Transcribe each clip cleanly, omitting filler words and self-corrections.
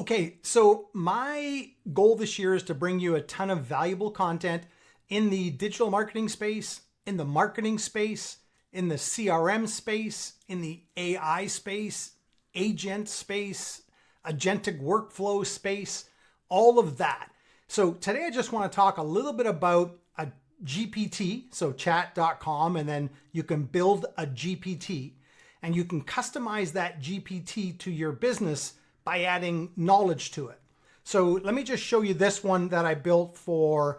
Okay, so my goal this year is to bring you a ton of valuable content in the digital marketing space, in the marketing space, in the CRM space, in the AI space, agent space, agentic workflow space, all of that. So today I just want to talk a little bit about a GPT, so chat.com, and then you can build a GPT and you can customize that GPT to your business by adding knowledge to it. So let me just show you this one that I built for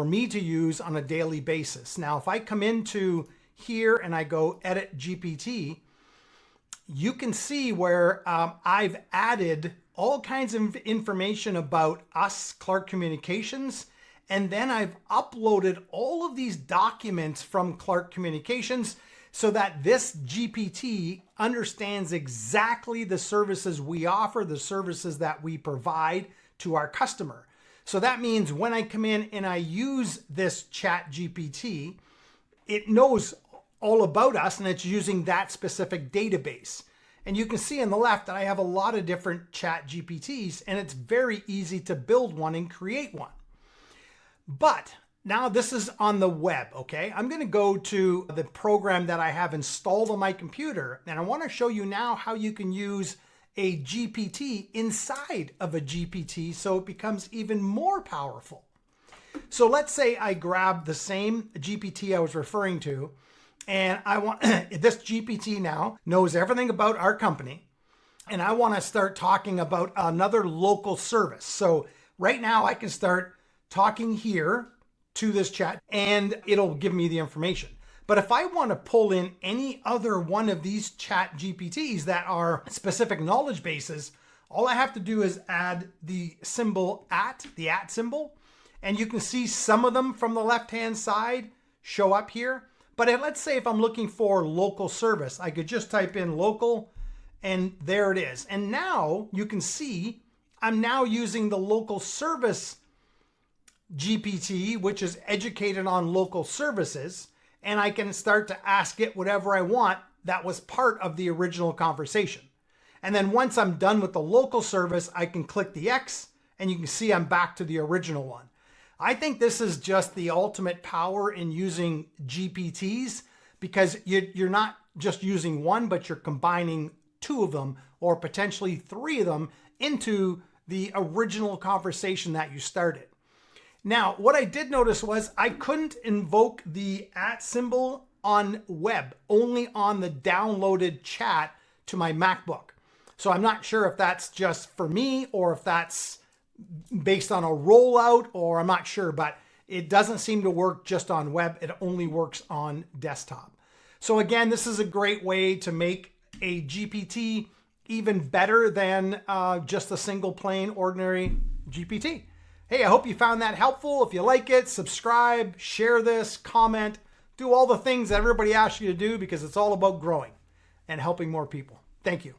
me to use on a daily basis. Now, if I come into here and I go edit GPT, you can see where I've added all kinds of information about us, Clark Communications, and then I've uploaded all of these documents from Clark Communications so that this GPT understands exactly the services we offer, the services that we provide to our customer. So that means when I come in and I use this chat GPT, it knows all about us and it's using that specific database. And you can see on the left that I have a lot of different chat GPTs, and it's very easy to build one and create one. But now this is on the web, okay? I'm gonna go to the program that I have installed on my computer, and I wanna show you now how you can use a GPT inside of a GPT so it becomes even more powerful. So let's say I grab the same GPT I was referring to, and I want this GPT now knows everything about our company, and I wanna start talking about another local service. So right now I can start talking here to this chat and it'll give me the information. But if I want to pull in any other one of these chat GPTs that are specific knowledge bases, all I have to do is add the symbol the at symbol, and you can see some of them from the left-hand side show up here. But let's say if I'm looking for local service, I could just type in local and there it is. And now you can see I'm now using the local service GPT, which is educated on local services, and I can start to ask it whatever I want that was part of the original conversation. And then once I'm done with the local service, I can click the X and you can see I'm back to the original one. I think this is just the ultimate power in using GPTs, because you're not just using one, but you're combining two of them or potentially three of them into the original conversation that you started. Now, what I did notice was I couldn't invoke the at symbol on web, only on the downloaded chat to my MacBook. So I'm not sure if that's just for me or if that's based on a rollout, or I'm not sure, but it doesn't seem to work just on web. It only works on desktop. So again, this is a great way to make a GPT even better than just a single plain ordinary GPT. Hey, I hope you found that helpful. If you like it, subscribe, share this, comment, do all the things that everybody asks you to do, because it's all about growing and helping more people. Thank you.